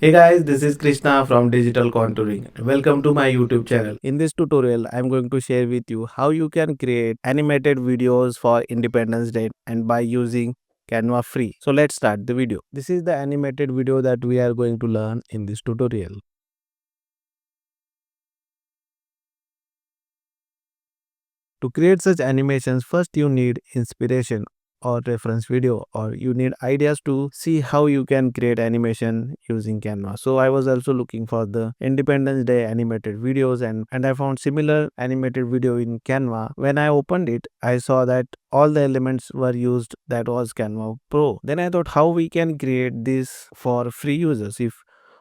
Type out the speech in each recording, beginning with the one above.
Hey guys, this is Krishna from Digital Contouring. Welcome to my YouTube channel. In this tutorial, I am going to share with you how you can create animated videos for Independence Day and by using Canva free. So let's start the video. This is the animated video that we are going to learn in this tutorial. To create such animations, first you need inspiration or reference video, or you need ideas to see how you can create animation using Canva. So I was also looking for the Independence Day animated videos, and I found similar animated video in Canva. When I opened it, I saw that all the elements were used that was Canva Pro. Then I thought how we can create this for free users. If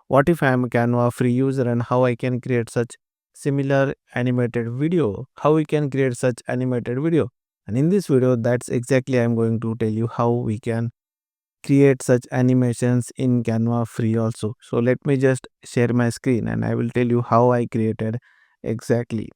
what if I am a Canva free user, and how I can create such similar animated video, how we can create such animated video. And in this video, that's exactly I'm going to tell you how we can create such animations in Canva free also. So let me just share my screen and I will tell you how I created exactly.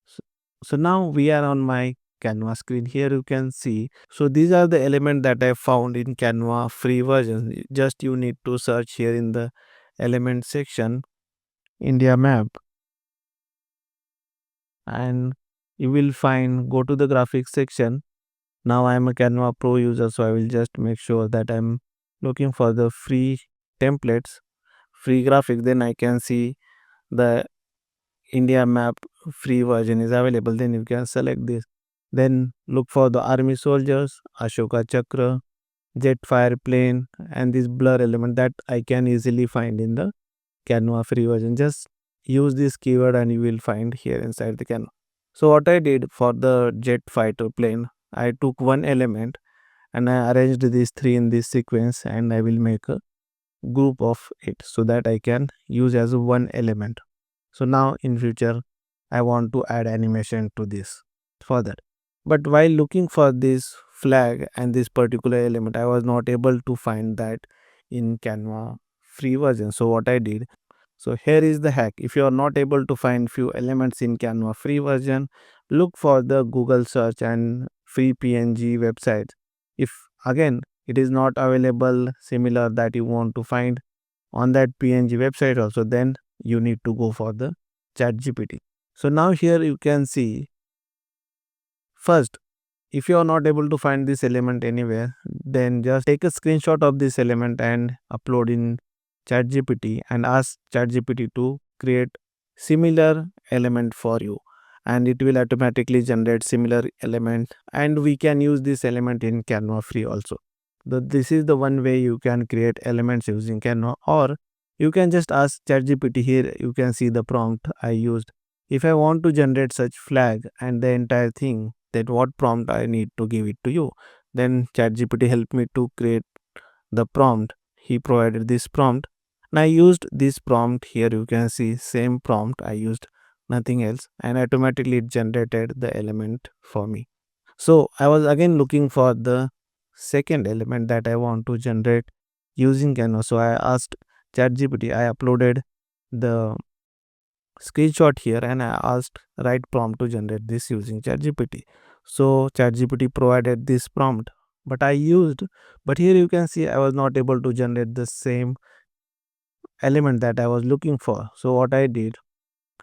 So, so now we are on my Canva screen. Here you can see, so these are the elements that I found in Canva free version. Just you need to search here in the element section India map, and you will find, go to the graphics section. Now I am a Canva Pro user, so I will just make sure that I'm looking for the free templates, free graphics. Then I can see the India map free version is available. Then you can select this. Then look for the army soldiers, Ashoka Chakra, jet fire plane, and this blur element that I can easily find in the Canva free version. Just use this keyword and you will find here inside the Canva. So what I did for the jet fighter plane, I took one element and I arranged these three in this sequence, and I will make a group of it so that I can use as one element. So now in future I want to add animation to this for that. But while looking for this flag and this particular element, I was not able to find that in Canva free version. So what I did, so here is the hack. If you are not able to find few elements in Canva free version, look for the Google search and free PNG websites. If again it is not available similar that you want to find on that PNG website also, then you need to go for the ChatGPT. So now here you can see, first, if you are not able to find this element anywhere, then just take a screenshot of this element and upload in ChatGPT and ask ChatGPT to create similar element for you, and it will automatically generate similar element, and we can use this element in Canva free also. This is the one way you can create elements using Canva, or you can just ask ChatGPT. Here you can see the prompt I used. If I want to generate such flag and the entire thing, that what prompt I need to give it to you. Then ChatGPT helped me to create the prompt. He provided this prompt and I used this prompt. Here you can see same prompt I used, nothing else, and automatically it generated the element for me. So I was again looking for the second element that I want to generate using Canva. So I asked ChatGPT, I uploaded the screenshot here and I asked write prompt to generate this using ChatGPT. So ChatGPT provided this prompt, but I used, but here you can see I was not able to generate the same element that I was looking for. So what I did,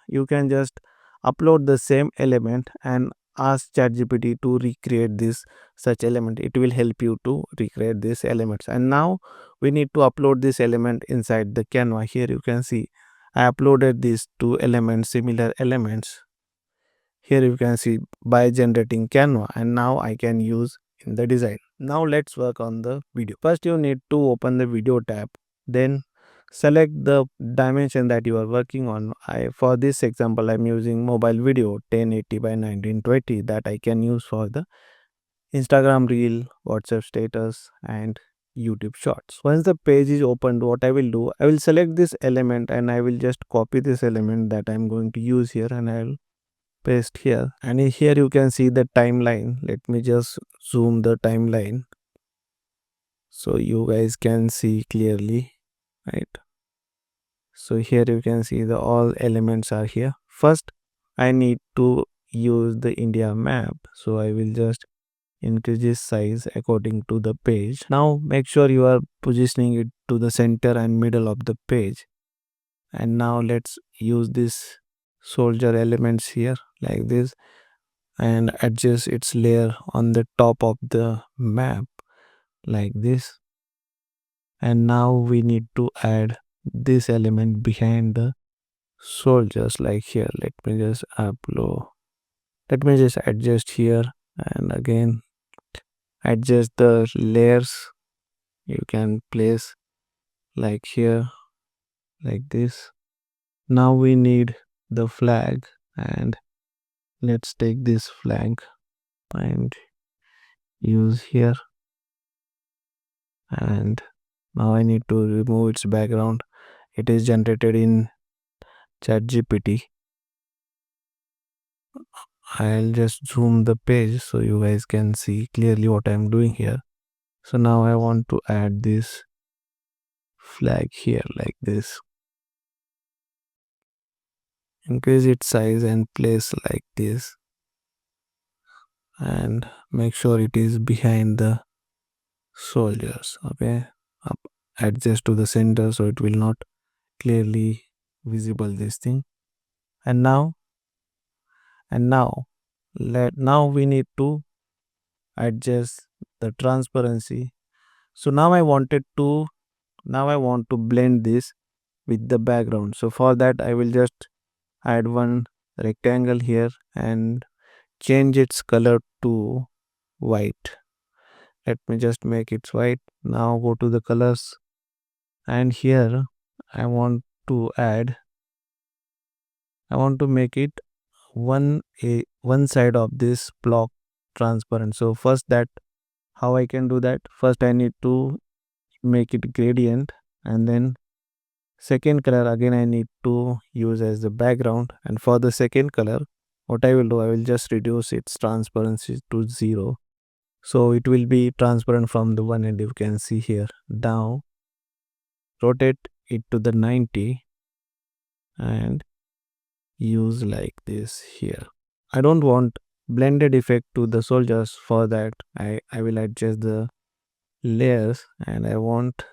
you can just upload the same element and ask ChatGPT to recreate this such element. It will help you to recreate these elements. And now we need to upload this element inside the Canva. Here you can see I uploaded these two elements, similar elements. Here you can see by generating Canva, and now I can use in the design. Now let's work on the video. First you need to open the video tab, then select the dimension that you are working on. For this example I'm using mobile video 1080 by 1920 that I can use for the Instagram reel, WhatsApp status and YouTube shorts. Once the page is opened, what I will do, I will select this element and I will just copy this element that I'm going to use here, and I'll paste here. And here you can see the timeline. Let me just zoom the timeline so you guys can see clearly, right? So here you can see the all elements are here. First I need to use the India map, so I will just increases size according to the page. Now make sure you are positioning it to the center and middle of the page. And now let's use this soldier elements here like this and adjust its layer on the top of the map like this. And now we need to add this element behind the soldiers like here. Let me just adjust here and again adjust the layers. You can place like here like this. Now we need the flag, and let's take this flag and use here. And now I need to remove its background. It is generated in ChatGPT. I'll just zoom the page so you guys can see clearly what I'm doing here. So now I want to add this flag here like this. Increase its size and place like this. And make sure it is behind the soldiers. Okay. Up, adjust to the center so it will not clearly visible this thing. And now now we need to adjust the transparency. So now I want to blend this with the background. So for that I will just add one rectangle here and change its color to white. Let me just make it white. Now go to the colors, and here I want to add I want to make it one side of this block transparent. So first, that how I can do that? First I need to make it gradient, and then second color again I need to use as the background. And for the second color, what I will do, I will just reduce its transparency to 0, so it will be transparent from the one end. You can see here. Now rotate it to the 90 and use like this here. I don't want blended effect to the soldiers. For that I will adjust the layers, and I want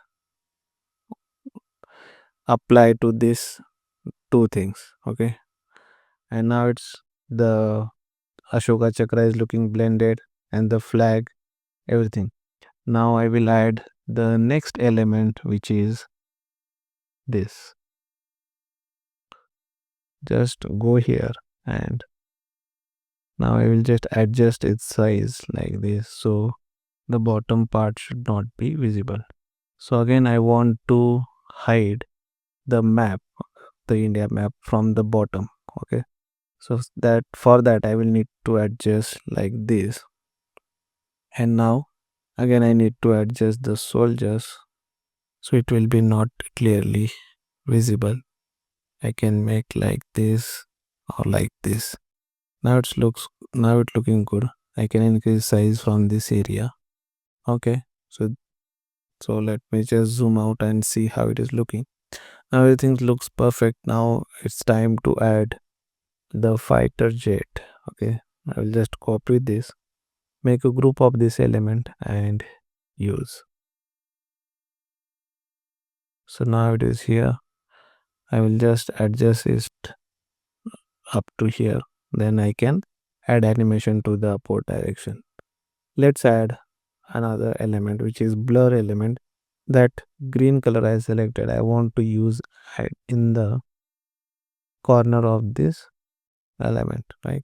apply to this two things. Okay. And now it's the Ashoka chakra is looking blended, and the flag, everything. Now I will add the next element, which is this. Just go here, and now I will just adjust its size like this, so the bottom part should not be visible. So again I want to hide the map, the India map, from the bottom. Okay. So that for that I will need to adjust like this. And now again I need to adjust the soldiers so it will be not clearly visible. I can make like this or like this. Now it's looking good. I can increase size from this area. Okay. So let me just zoom out and see how it is looking. Now everything looks perfect. Now it's time to add the fighter jet. Okay. I will just copy this, make a group of this element and use. So now it is here. I will just adjust it up to here. Then I can add animation to the upward direction. Let's add another element, which is blur element. That green color I selected, I want to use in the corner of this element, right?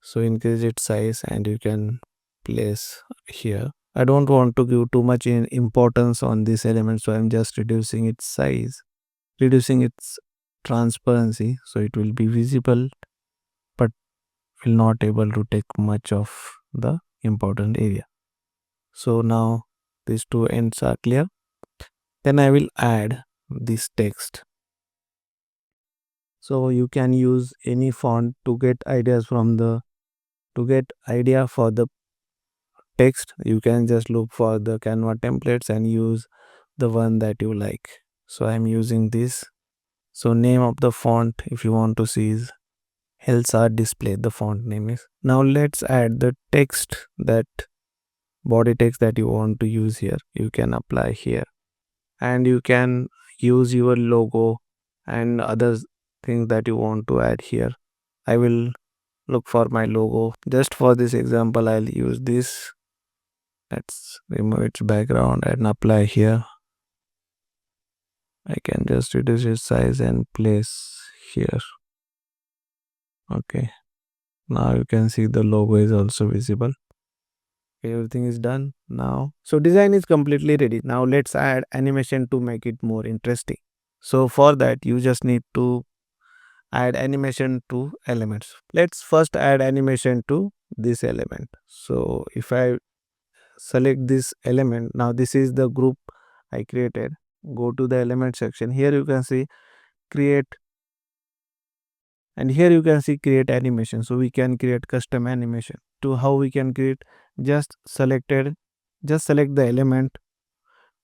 So increase its size and you can place here. I don't want to give too much importance on this element, so I'm just reducing its size, reducing its transparency, so it will be visible but will not able to take much of the important area. So now these two ends are clear. Then I will add this text. So you can use any font to get ideas to get idea for the text. You can just look for the Canva templates and use the one that you like. So I'm using this. So name of the font, if you want to see, is Elsar Display. The font name is. Now let's add the text that body text that you want to use here, you can apply here, and you can use your logo and other things that you want to add here. I will look for my logo. Just for this example, I'll use this. Let's remove its background and apply here. I can just reduce its size and place here. Okay. Now you can see the logo is also visible. Everything is done now. So design is completely ready. Now let's add animation to make it more interesting. So for that, you just need to add animation to elements. Let's first add animation to this element. So if I select this element, now this is the group I created. Go to the element section. Here you can see create, and here you can see create animation. So we can create custom animation. To how we can create, just selected, just select the element,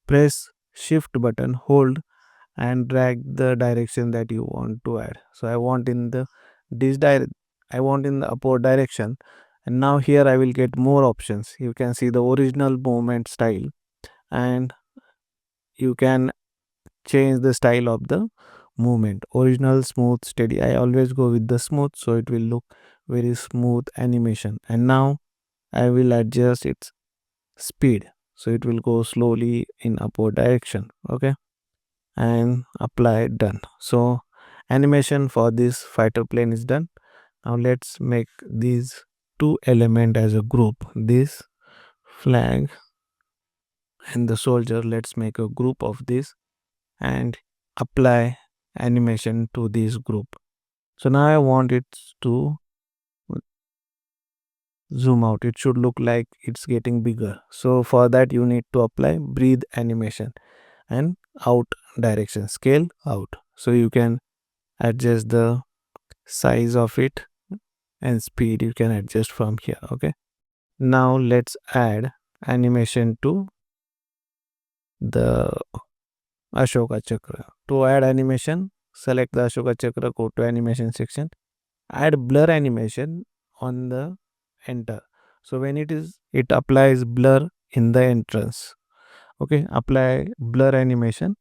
press shift button, hold and drag the direction that you want to add. So I want in the I want in the upward direction, and now here I will get more options. You can see the original movement style, and you can change the style of the movement. Original, smooth, steady. I always go with the smooth, so it will look very smooth animation. And now I will adjust its speed, so it will go slowly in upward direction. Okay, and apply, done. So animation for this fighter plane is done. Now let's make these two element as a group, this flag and the soldier. Let's make a group of this and apply animation to this group. So now I want it to zoom out. It should look like it's getting bigger. So for that you need to apply breathe animation and out direction, scale out. So you can adjust the size of it and speed, you can adjust from here. Okay, now let's add animation to the Ashoka Chakra. To add animation, select the Ashoka Chakra, go to animation section, add blur animation on the enter. So when it applies blur in the entrance. Okay, apply blur animation,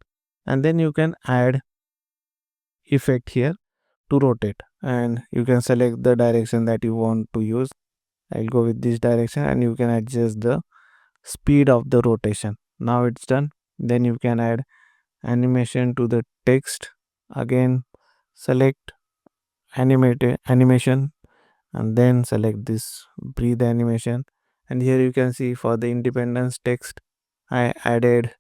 and then you can add effect here to rotate, and you can select the direction that you want to use. I'll go with this direction, and you can adjust the speed of the rotation. Now it's done. Then you can add animation to the text. Again, select animate animation, and then select this breathe animation. And here you can see for the independence text, I added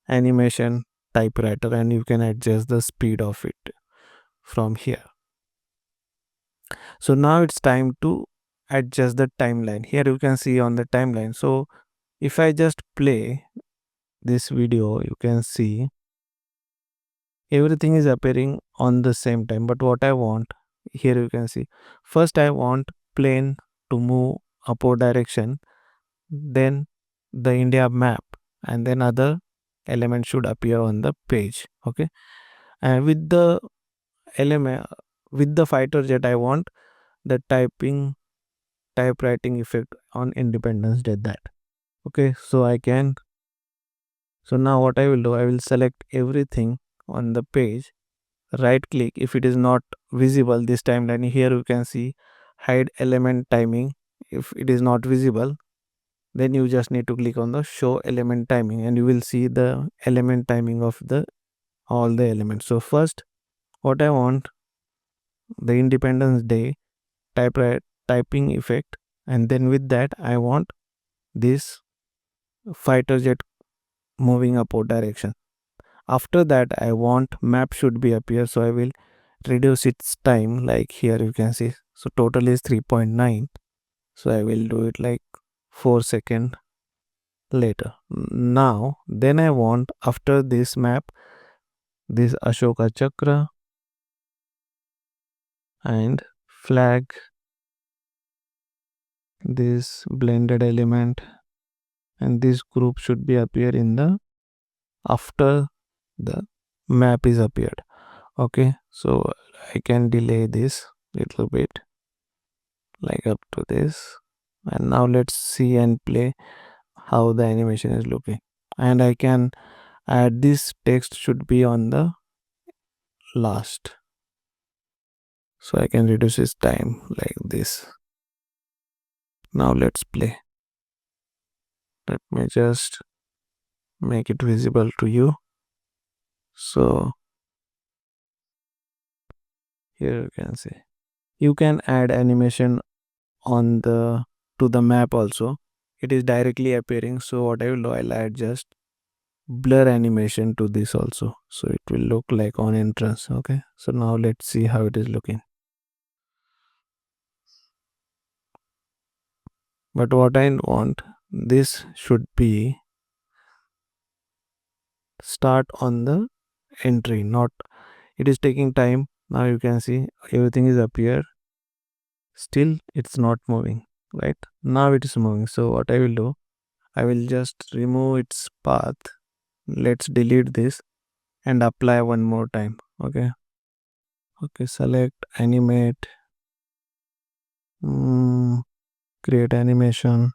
animation typewriter, and you can adjust the speed of it from here. So now it's time to adjust the timeline. Here you can see on the timeline. So if I just play this video, you can see everything is appearing on the same time. But what I want, here you can see, first I want plane to move upward direction, then the India map, and then other element should appear on the page. Okay, and with the element, with the fighter jet, I want the typewriting effect on Independence Day. That okay, so I can, so now what I will do, I will select everything on the page, right click if it is not visible this timeline. Here you can see hide element timing. If it is not visible, then you just need to click on the show element timing, and you will see the element timing of the all the elements. So first what I want, the Independence Day typing effect, and then with that I want this fighter jet moving upward direction. After that I want map should be appear, so I will reduce its time, like here you can see. So total is 3.9, so I will do it like 4 second later. Now then I want after this map this Ashoka Chakra and flag, this blended element, and this group should be appear in the after the map is appeared. Okay, so I can delay this little bit, like up to this. And now let's see and play how the animation is looking. And I can add this text should be on the last, so I can reduce its time like this. Now let's play. Let me just make it visible to you. So here you can see you can add animation on the to the map also. It is directly appearing, so what I will do, I'll add just blur animation to this also, so it will look like on entrance. Okay, so now let's see how it is looking. But what I want, this should be start on the entry, not, it is taking time. Now you can see everything is appear, still it's not moving. Right now it is moving, so what I will do, I will just remove its path. Let's delete this and apply one more time. Okay, okay, select animate, create animation,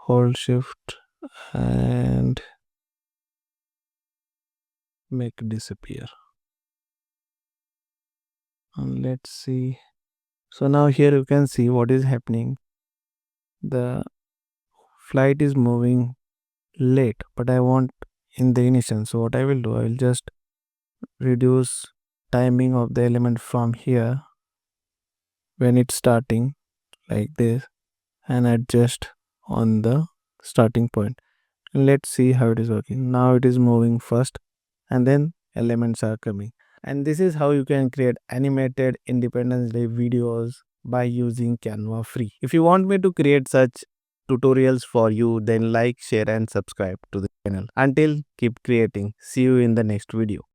hold shift and make disappear. And let's see. So now here you can see what is happening. The flight is moving late, but I want in the initial. So what I will do, I will just reduce timing of the element from here when it's starting like this, and adjust on the starting point. And let's see how it is working. Now it is moving first and then elements are coming. And this is how you can create animated Independence Day videos by using Canva free. If you want me to create such tutorials for you, then like, share and subscribe to the channel. Until, keep creating. See you in the next video.